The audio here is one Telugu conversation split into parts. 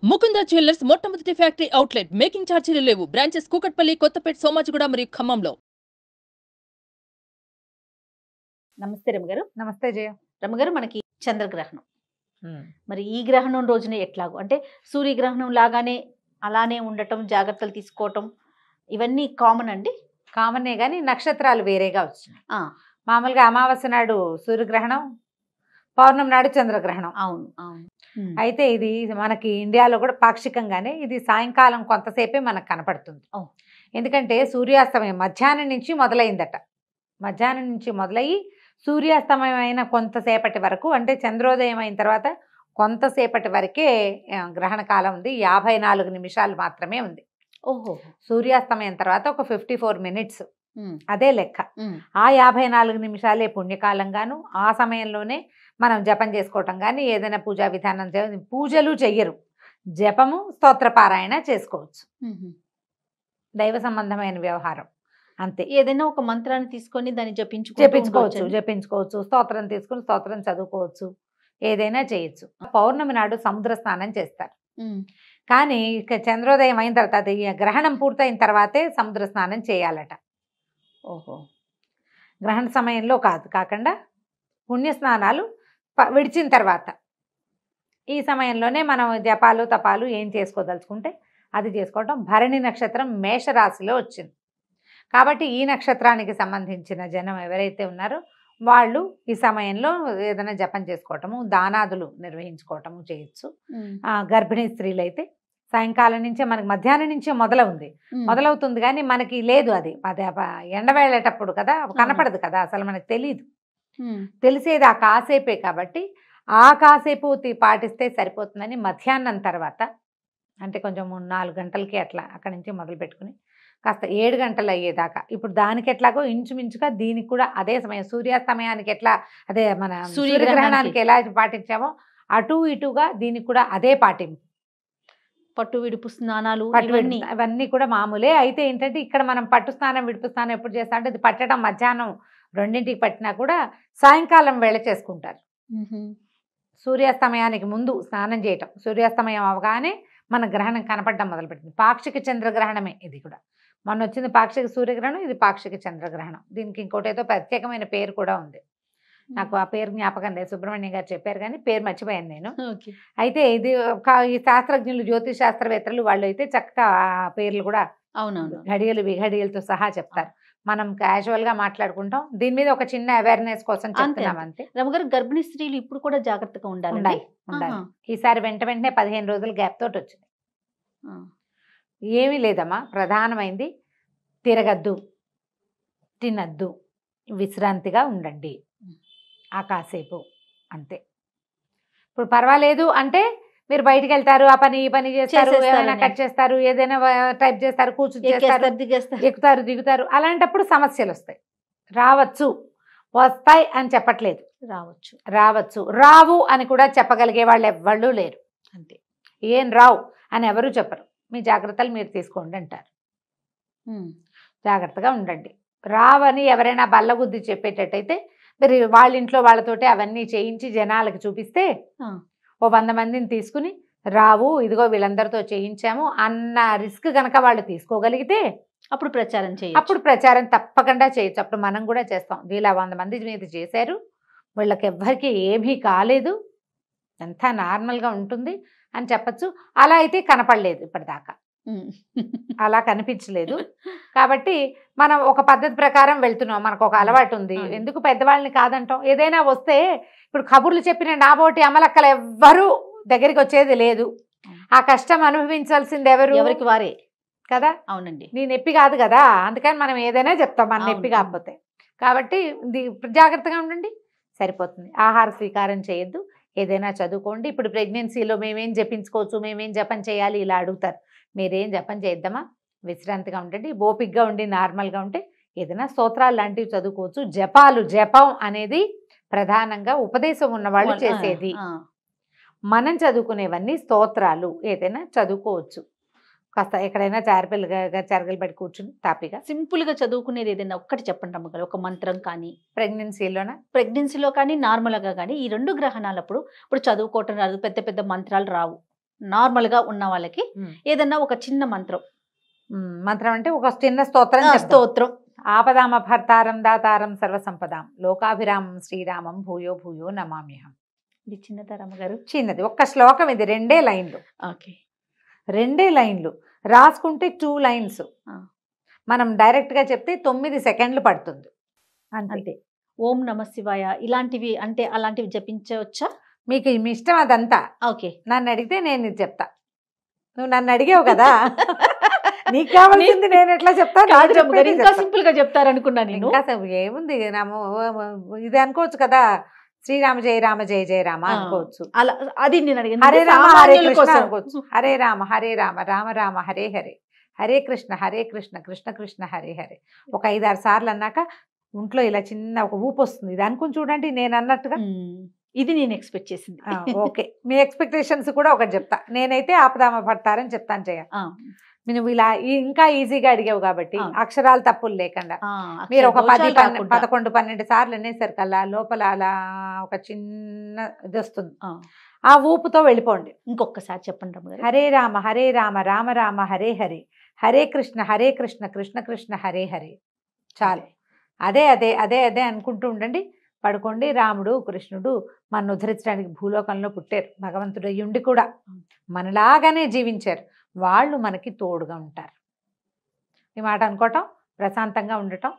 ముకుంద జ్యువెలర్స్ మొట్టమొదటి ఫ్యాక్టరీ అవుట్లెట్. మేకింగ్ ఛార్జీలు లేవు. బ్రాంచెస్ కూకట్పల్లి, కొత్తపేట, సోమాజిగూడ మరియు ఖమ్మంలో. నమస్తే రమగారు. నమస్తే జయ. రమగారు, మనకి చంద్రగ్రహణం మరి ఈ గ్రహణం రోజునే ఎట్లాగో అంటే సూర్యగ్రహణం లాగానే అలానే ఉండటం, జాగ్రత్తలు తీసుకోవటం ఇవన్నీ కామన్ అండి. కామనే కానీ నక్షత్రాలు వేరేగా వచ్చినాయి. మామూలుగా అమావాస్య నాడు సూర్యగ్రహణం, పౌర్ణమి నాడు చంద్రగ్రహణం. అవును అవును. అయితే ఇది మనకి ఇండియాలో కూడా పాక్షికంగానే ఇది సాయంకాలం కొంతసేపే మనకు కనపడుతుంది. ఎందుకంటే సూర్యాస్తమయం మధ్యాహ్నం నుంచి మొదలైందట. మధ్యాహ్నం నుంచి మొదలయ్యి సూర్యాస్తమయం అయిన కొంతసేపటి వరకు, అంటే చంద్రోదయం అయిన తర్వాత కొంతసేపటి వరకే గ్రహణ కాలం ఉంది. 54 నిమిషాలు మాత్రమే ఉంది. ఓహో. సూర్యాస్తమయం తర్వాత ఒక 54 మినిట్స్, అదే లెక్క. ఆ 54 నిమిషాలే పుణ్యకాలంగాను, ఆ సమయంలోనే మనం జపం చేసుకోవటం కానీ ఏదైనా పూజా విధానం, పూజలు చెయ్యరు, జపము స్తోత్రపారాయణ చేసుకోవచ్చు. దైవ సంబంధమైన వ్యవహారం అంతే. ఏదైనా ఒక మంత్రాన్ని తీసుకొని దాన్ని జపించుకోవచ్చు, స్తోత్రం తీసుకుని స్తోత్రం చదువుకోవచ్చు, ఏదైనా చేయొచ్చు. పౌర్ణమి నాడు సముద్ర స్నానం చేస్తారు. కానీ ఇక చంద్రోదయం అయిన తర్వాత, అది గ్రహణం పూర్తయిన తర్వాతే సముద్ర స్నానం చేయాలట. ఓహో. గ్రహణ సమయంలో కాకుండా పుణ్య స్నానాలు విడిచిన తర్వాత, ఈ సమయంలోనే మనం జపాలు తపాలు ఏం చేసుకోదలుచుకుంటే అది చేసుకోవటం. భరణి నక్షత్రం మేషరాశిలో వచ్చింది కాబట్టి ఈ నక్షత్రానికి సంబంధించిన జనం ఎవరైతే ఉన్నారో వాళ్ళు ఈ సమయంలో ఏదైనా జపం చేసుకోవటము, దానాదులు నిర్వహించుకోవటము చేయొచ్చు. గర్భిణీ స్త్రీలు అయితే సాయంకాలం నుంచే, మనకి మధ్యాహ్నం నుంచే మొదలవుతుంది కానీ మనకి లేదు, అది ఎండ వెళ్ళేటప్పుడు కదా, కనపడదు కదా, అసలు మనకు తెలియదు. తెలిసేది ఆ కాసేపే కాబట్టి ఆ కాసేపు పాటిస్తే సరిపోతుందని మధ్యాహ్నం తర్వాత, అంటే కొంచెం 4 గంటలకి అట్లా అక్కడి నుంచి మొదలు పెట్టుకుని కాస్త 7 గంటలు అయ్యేదాకా, ఇప్పుడు దానికి ఎట్లాగో ఇంచుమించుగా దీనికి కూడా అదే సమయం, సూర్యాస్తమయానికి ఎట్లా అదే మన సూర్యగ్రహణానికి ఎలా పాటించామో అటు ఇటుగా దీనికి కూడా అదే పాటింపు. పట్టు విడుపు స్నానాలు ఇవన్నీ కూడా మామూలే. అయితే ఏంటంటే ఇక్కడ మనం పట్టు స్నానం విడుపు స్నానం ఎప్పుడు చేస్తా అంటే, అది పట్టడం మధ్యాహ్నం 2ంటికి పట్టినా కూడా సాయంకాలం వేళ చేసుకుంటారు. సూర్యాస్తమయానికి ముందు స్నానం చేయటం, సూర్యాస్తమయం అవగానే మన గ్రహణం కనపడడం మొదలుపెట్టింది. పాక్షిక చంద్రగ్రహణమే ఇది కూడా. మొన్న వచ్చింది పాక్షిక సూర్యగ్రహణం, ఇది పాక్షిక చంద్రగ్రహణం. దీనికి ఇంకోటి ఏదో ప్రత్యేకమైన పేరు కూడా ఉంది, నాకు ఆ పేరు జ్ఞాపకం లేదు, సుబ్రహ్మణ్యం గారు చెప్పారు కానీ పేరు మర్చిపోయాను నేను. అయితే ఇది ఈ శాస్త్రజ్ఞులు, జ్యోతిష్ శాస్త్రవేత్తలు వాళ్ళు అయితే చక్కగా ఆ పేర్లు కూడా అవునవును ఘడియలు విఘడియలతో సహా చెప్తారు. మనం క్యాజువల్ గా మాట్లాడుకుంటాం, దీని మీద ఒక చిన్న అవేర్నెస్ కోసం చెప్తున్నాం అంతే. రమగారు, గర్భిణీ స్త్రీలు ఇప్పుడు కూడా జాగ్రత్తగా ఉండాలి. ఈసారి వెంటనే 15 రోజుల గ్యాప్ తోటి వచ్చింది. ఏమీ లేదమ్మా, ప్రధానమైంది తిరగద్దు, తినద్దు, విశ్రాంతిగా ఉండండి ఆ కాసేపు అంతే. ఇప్పుడు పర్వాలేదు అంటే మీరు బయటికి వెళ్తారు, ఆ పని ఈ పని చేస్తారు, ఏమైనా కట్ చేస్తారు, ఏదైనా టైప్ చేస్తారు, కూర్చుని చేస్తారు, ఎక్కుతారు దిగుతారు, అలాంటప్పుడు సమస్యలు వస్తాయి. వస్తాయి అని చెప్పట్లేదు, రావచ్చు రావు అని కూడా చెప్పగలిగే వాళ్ళు ఎవ్వళ్ళు లేరు అంతే. ఏం రావు అని ఎవరు చెప్పరు. మీ జాగ్రత్తలు మీరు తీసుకోండి అంటారు. జాగ్రత్తగా ఉండండి. రావని ఎవరైనా బల్లగుద్ది చెప్పేటట్టయితే మీరు వాళ్ళ ఇంట్లో వాళ్ళతోటి అవన్నీ చేయించి జనాలకి చూపిస్తే, ఓ 100 మందిని తీసుకుని రావు, ఇదిగో వీళ్ళందరితో చేయించాము అన్న రిస్క్ కనుక వాళ్ళు తీసుకోగలిగితే అప్పుడు ప్రచారం తప్పకుండా చేయొచ్చు. అప్పుడు మనం కూడా చేస్తాం. వీళ్ళ 100 మంది మీద చేశారు, వీళ్ళకి ఎవ్వరికి ఏమీ కాలేదు, అంతా నార్మల్గా ఉంటుంది అని చెప్పచ్చు. అలా అయితే కనపడలేదు ఇప్పటిదాకా, అలా కనిపించలేదు. కాబట్టి మనం ఒక పద్ధతి ప్రకారం వెళ్తున్నాం, మనకు ఒక అలవాటు ఉంది. ఎందుకు పెద్దవాళ్ళని కాదంటాం. ఏదైనా వస్తే ఇప్పుడు కబుర్లు చెప్పిన నాబోటి అమలక్కలు ఎవ్వరూ దగ్గరికి వచ్చేది లేదు. ఆ కష్టం అనుభవించాల్సింది ఎవరికి వారే కదా. అవునండి, నీ నొప్పి కాదు కదా, అందుకని మనం ఏదైనా చెప్తాం మన నొప్పి కాకపోతే. కాబట్టి జాగ్రత్తగా ఉండండి, సరిపోతుంది. ఆహార స్వీకారం చేయొద్దు, ఏదైనా చదువుకోండి. ఇప్పుడు ప్రెగ్నెన్సీలో మేమేం జపించుకోవచ్చు, మేమేం జపం చేయాలి ఇలా అడుగుతారు. మీరేం జపం చేద్దామా, విశ్రాంతిగా ఉండండి, ఓపికగా ఉండి నార్మల్గా ఉంటే ఏదైనా స్తోత్రాలు లాంటివి చదువుకోవచ్చు. జపం అనేది ప్రధానంగా ఉపదేశం ఉన్నవాళ్ళు చేసేది. మనం చదువుకునేవన్నీ స్తోత్రాలు, ఏదైనా చదువుకోవచ్చు. కాస్త ఎక్కడైనా చెరగలు పెట్టి కూర్చుని తాపిగా సింపుల్గా చదువుకునేది ఏదైనా ఒక్కటి చెప్పండి అమ్మగారు, ఒక మంత్రం కానీ. ప్రెగ్నెన్సీలో కానీ నార్మల్గా కానీ ఈ 2 గ్రహణాలప్పుడు ఇప్పుడు చదువుకోవటం రాదు, పెద్ద పెద్ద మంత్రాలు రావు, నార్మల్ గా ఉన్న వాళ్ళకి ఉమ్. ఏదన్నా ఒక చిన్న మంత్రం, మంత్రం అంటే ఒక చిన్న స్తోత్రం చెప్దాం. స్తోత్రం. ఆపదామభర్తారం దాతారం సర్వసంపదాం లోకాభిరామం శ్రీరామం భూయో భూయో నమామ్యహం. ఇది చిన్నదా రమ్మగారు? చిన్నది ఒక్క శ్లోకం, ఇది 2 లైన్లు. ఓకే. 2 లైన్లు రాసుకుంటే 2 లైన్స్. మనం డైరెక్ట్ గా చెప్తే 9 సెకండ్లు పడుతుంది అంతే. అంతే. ఓం నమ శివాయ ఇలాంటివి అంటే అలాంటివి జపించవచ్చా? మీకు మీ ఇష్టం అదంతా. ఓకే. నన్ను అడిగితే నేను ఇది చెప్తా. నువ్వు నన్ను అడిగావు కదా, నీకు కావాల్సింది నేను ఎట్లా చెప్తాను? కాదు రమ్మగారు, ఇంకా సింపుల్ గా చెప్తారనుకున్నా నేను. ఇంకా ఏముంది, ఇది అనుకోవచ్చు కదా, శ్రీరామ జయ రామ జయ జయ రామ అనుకోవచ్చు. అలా అది నేను అడిగాను. హరే రామ హరే సామాన్యుల కృష్ణ కోసం. అనుకోవచ్చు. హరే రామ రామ రామ హరే హరే, హరే కృష్ణ కృష్ణ కృష్ణ హరే హరే. ఒక 5-6 సార్లు అన్నాక ఒంట్లో ఇలా చిన్న ఒక ఊపు వస్తుంది. ఇది అనుకుని చూడండి నేను అన్నట్టుగా. ఇది నేను ఎక్స్పెక్ట్ చేసింది. ఓకే, మీ ఎక్స్పెక్టేషన్స్ కూడా ఒకటి చెప్తా. నేనైతే ఆపదామ పడతారని చెప్తాను చేయ. నువ్వు ఇలా ఇంకా ఈజీగా అడిగావు కాబట్టి అక్షరాలు తప్పులు లేకుండా మీరు ఒక 10-11-12 సార్లు అనేసరికల్లా లోపల అలా ఒక చిన్న ఇది వస్తుంది. ఆ ఊపుతో వెళ్ళిపోండి. ఇంకొకసారి చెప్పండి రమ్మగారు. హరే రామ రామ రామ హరే హరే, హరే కృష్ణ కృష్ణ కృష్ణ హరే హరే. చాలు. అదే అదే అదే అదే అనుకుంటూ ఉండండి. పడుకోండి. రాముడు కృష్ణుడు మన ఉద్ధరించడానికి భూలోకంలో పుట్టారు. భగవంతుడు అయ్యుండి కూడా మనలాగానే జీవించారు. వాళ్ళు మనకి తోడుగా ఉంటారు. ఈ మాట అనుకోవటం, ప్రశాంతంగా ఉండటం.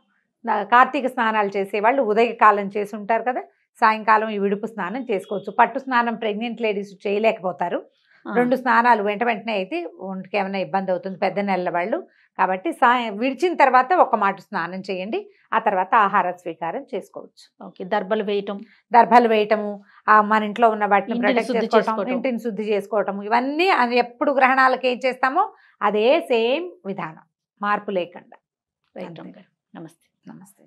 కార్తీక స్నానాలు చేసేవాళ్ళు ఉదయకాలం చేసి ఉంటారు కదా, సాయంకాలం ఈ విడుపు స్నానం చేసుకోవచ్చు. పట్టు స్నానం ప్రెగ్నెంట్ లేడీస్ చేయలేకపోతారు. 2 స్నానాలు వెంటనే అయితే ఒంటికి ఏమైనా ఇబ్బంది అవుతుంది, పెద్ద నెలల వాళ్ళు. కాబట్టి విడిచిన తర్వాత ఒక మాట స్నానం చేయండి. ఆ తర్వాత ఆహార స్వీకారం చేసుకోవచ్చు. ఓకే. దర్భలు వేయటము, మన ఇంట్లో ఉన్న వాటిని ప్రొటెక్ట్ చేసుకోవటం, ఇంటిని శుద్ధి చేసుకోవటం, ఇవన్నీ ఎప్పుడు గ్రహణాలకు ఏం చేస్తామో అదే సేమ్ విధానం, మార్పు లేకుండా. నమస్తే. నమస్తే.